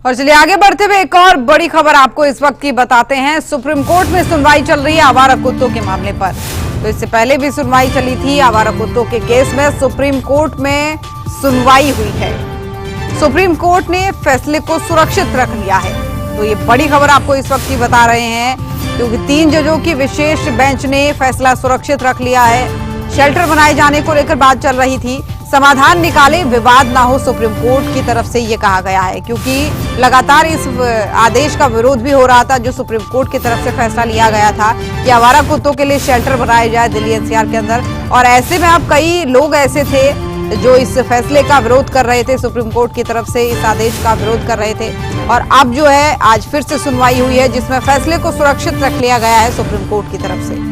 और चलिए आगे बढ़ते हुए एक और बड़ी खबर आपको इस वक्त की बताते हैं। सुप्रीम कोर्ट में सुनवाई चल रही है आवारा कुत्तों के मामले पर। तो इससे पहले भी सुनवाई चली थी आवारा कुत्तों के केस में। सुप्रीम कोर्ट में सुनवाई हुई है। सुप्रीम कोर्ट ने फैसले को सुरक्षित रख लिया है। तो ये बड़ी खबर आपको इस वक्त की बता रहे हैं, क्योंकि 3 जजों की विशेष बेंच ने फैसला सुरक्षित रख लिया है। शेल्टर बनाए जाने को लेकर बात चल रही थी, समाधान निकाले, विवाद ना हो, सुप्रीम कोर्ट की तरफ से ये कहा गया है। क्योंकि लगातार इस आदेश का विरोध भी हो रहा था, जो सुप्रीम कोर्ट की तरफ से फैसला लिया गया था कि आवारा कुत्तों के लिए शेल्टर बनाए जाए दिल्ली एनसीआर के अंदर। और ऐसे में अब कई लोग ऐसे थे जो इस फैसले का विरोध कर रहे थे, सुप्रीम कोर्ट की तरफ से इस आदेश का विरोध कर रहे थे। और अब जो है आज फिर से सुनवाई हुई है, जिसमें फैसले को सुरक्षित रख लिया गया है सुप्रीम कोर्ट की तरफ से।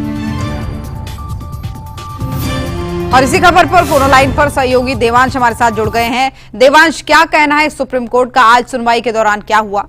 और इसी खबर पर फोन लाइन पर सहयोगी देवांश हमारे साथ जुड़ गए हैं। देवांश, क्या कहना है सुप्रीम कोर्ट का, आज सुनवाई के दौरान क्या हुआ?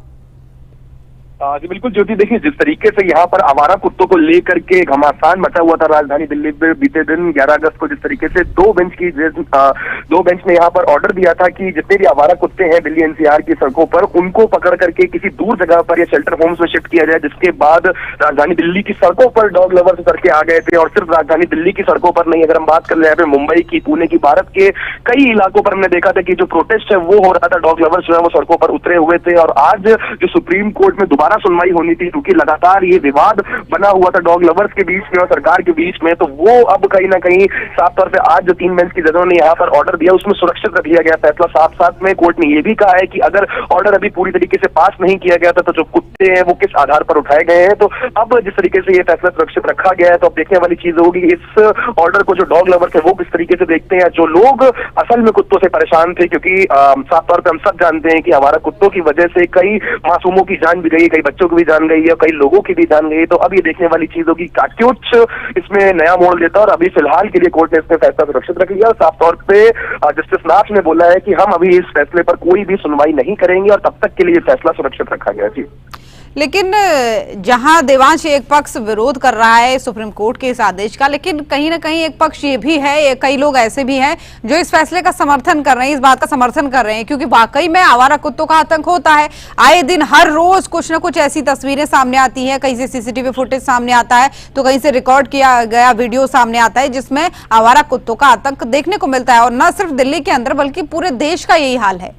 जी बिल्कुल ज्योति, देखिए जिस तरीके से यहाँ पर आवारा कुत्तों को लेकर के घमासान मचा हुआ था राजधानी दिल्ली में बीते दिन 11 अगस्त को, जिस तरीके से दो बेंच ने यहाँ पर ऑर्डर दिया था कि जितने भी आवारा कुत्ते हैं दिल्ली एनसीआर की सड़कों पर, उनको पकड़ करके किसी दूर जगह पर या शेल्टर होम्स में शिफ्ट किया जाए। जिसके बाद राजधानी दिल्ली की सड़कों पर डॉग लवर्स उतर के आ गए थे। और सिर्फ राजधानी दिल्ली की सड़कों पर नहीं, अगर हम बात कर रहे हैं मुंबई की, पुणे की, भारत के कई इलाकों पर हमने देखा था कि जो प्रोटेस्ट है वो हो रहा था, डॉग लवर्स जो है वो सड़कों पर उतरे हुए थे। और आज जो सुप्रीम कोर्ट में दोबारा सुनवाई होनी थी, क्योंकि लगातार ये विवाद बना हुआ था डॉग लवर्स के बीच में और सरकार के बीच में, तो वो अब कहीं ना कहीं साफ तौर पे आज जो 3 बेंच की जजों ने यहाँ पर ऑर्डर दिया उसमें सुरक्षित रख लिया गया फैसला। साथ में कोर्ट ने ये भी कहा है कि अगर ऑर्डर अभी पूरी तरीके से पास नहीं किया गया था तो जो कुत्ते हैं वो किस आधार पर उठाए गए हैं। तो अब जिस तरीके से ये फैसला सुरक्षित रखा गया है, तो अब देखने वाली चीज होगी इस ऑर्डर को जो डॉग लवर्स है वो किस तरीके से देखते हैं। जो लोग असल में कुत्तों से परेशान थे, क्योंकि साफ तौर पर हम सब जानते हैं कि हमारा कुत्तों की वजह से कई मासूमों की जान भी गई, कई बच्चों की भी जान गई है, कई लोगों की भी जान गई। तो अब ये देखने वाली चीज होगी काट्यूच इसमें नया मोड़ लेता है। और अभी फिलहाल के लिए कोर्ट ने इसमें फैसला सुरक्षित रख लिया। साफ तौर पे जस्टिस नाथ ने बोला है कि हम अभी इस फैसले पर कोई भी सुनवाई नहीं करेंगे और तब तक के लिए फैसला सुरक्षित रखा गया। जी, लेकिन जहां देवांश एक पक्ष विरोध कर रहा है सुप्रीम कोर्ट के इस आदेश का, लेकिन कहीं ना कहीं एक पक्ष ये भी है, कई लोग ऐसे भी हैं जो इस फैसले का समर्थन कर रहे हैं, इस बात का समर्थन कर रहे हैं, क्योंकि वाकई में आवारा कुत्तों का आतंक होता है। आए दिन हर रोज कुछ ना कुछ ऐसी तस्वीरें सामने आती हैं, कहीं से सीसीटीवी फुटेज सामने आता है तो कहीं से रिकॉर्ड किया गया वीडियो सामने आता है, जिसमें आवारा कुत्तों का आतंक देखने को मिलता है। और न सिर्फ दिल्ली के अंदर बल्कि पूरे देश का यही हाल है।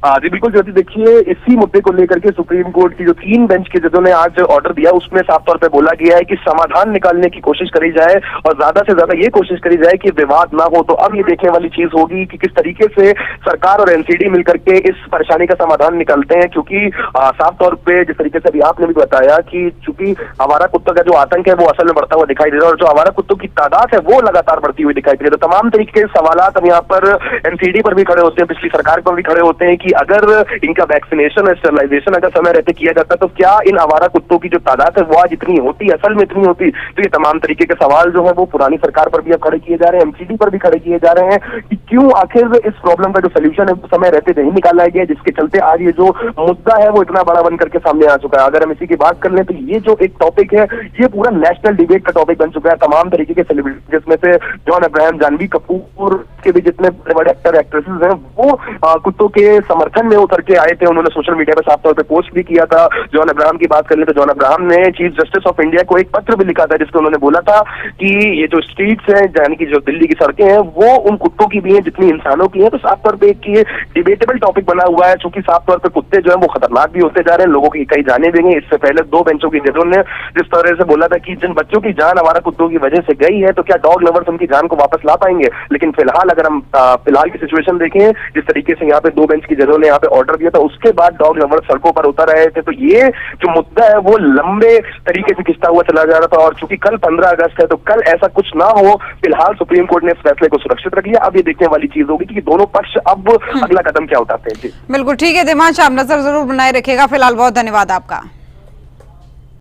जी बिल्कुल ज्योति, देखिए इसी मुद्दे को लेकर के सुप्रीम कोर्ट की जो 3 बेंच के जजों ने आज ऑर्डर दिया उसमें साफ तौर पे बोला गया है कि समाधान निकालने की कोशिश करी जाए और ज्यादा से ज्यादा ये कोशिश करी जाए कि विवाद ना हो। तो अब ये देखने वाली चीज होगी कि किस तरीके से सरकार और एनसीडी मिलकर के इस परेशानी का समाधान निकालते हैं। क्योंकि साफ तौर पे जिस तरीके से अभी आपने भी बताया कि चूंकि आवारा कुत्तों का जो आतंक है वो असल में बढ़ता हुआ दिखाई दे रहा है और जो आवारा कुत्तों की तादाद है वो लगातार बढ़ती हुई दिखाई दे रही है। तो तमाम तरीके के सवाल हम यहाँ पर एनसीडी पर भी खड़े होते हैं, पिछली सरकार पर भी खड़े होते हैं कि अगर इनका वैक्सीनेशन और स्टरलाइजेशन अगर समय रहते किया जाता तो क्या इन आवारा कुत्तों की जो तादाद है वो आज इतनी होती, असल में इतनी होती। तो ये तमाम तरीके के सवाल जो है वो पुरानी सरकार पर भी अब खड़े किए जा रहे हैं, एमसीडी पर भी खड़े किए जा रहे हैं कि क्यों आखिर इस प्रॉब्लम का जो सोल्यूशन है वो समय रहते नहीं निकाला गया, जिसके चलते आज ये जो मुद्दा है वो इतना बड़ा बन करके सामने आ चुका है। अगर हम इसी की बात कर लें तो ये जो एक टॉपिक है ये पूरा नेशनल डिबेट का टॉपिक बन चुका है। तमाम तरीके के सेलिब्रिटी जिसमें से जॉन अब्राहम, जानवी कपूर के भी जितने बड़े एक्टर एक्ट्रेसेस हैं वो कुत्तों के समर्थन में उतर के आए थे। उन्होंने सोशल मीडिया पर साफ तौर पे पोस्ट भी किया था। जॉन अब्राहम की बात कर ले तो जॉन अब्राहम ने चीफ जस्टिस ऑफ इंडिया को एक पत्र भी लिखा था जिसमें उन्होंने बोला था कि ये जो स्ट्रीट्स हैं, यानी कि जो दिल्ली की सड़कें हैं, वो उन कुत्तों की भी हैं जितनी इंसानों की हैं। तो साफ तौर पे एक ये डिबेटेबल टॉपिक बना हुआ है, चूंकि साफ तौर पे कुत्ते जो है वो खतरनाक भी होते जा रहे हैं, लोगों की कई जाने भी गई। इससे पहले 2 बेंचों की जजों ने जिस तरह से बोला था कि जिन बच्चों की जान हमारा कुत्तों की वजह से गई है तो क्या डॉग लवर्स उनकी जान को वापस ला पाएंगे। लेकिन फिलहाल अगर हम फिलहाल की सिचुएशन देखें, जिस तरीके से यहाँ पे 2 बेंच की जजों ने यहाँ पे ऑर्डर दिया था उसके बाद डॉग लवर्स सड़कों पर उतर रहे थे। तो ये जो मुद्दा है वो लंबे तरीके से खिंचता हुआ चला जा रहा था। और चूंकि कल 15 अगस्त है तो कल ऐसा कुछ ना हो, फिलहाल सुप्रीम कोर्ट ने इस फैसले को सुरक्षित रख लिया। अब ये देखने वाली चीज होगी कि दोनों पक्ष अब अगला कदम क्या उठाते हैं। जी बिल्कुल ठीक है देवांश, आप नजर जरूर बनाए रखेगा। फिलहाल बहुत धन्यवाद आपका।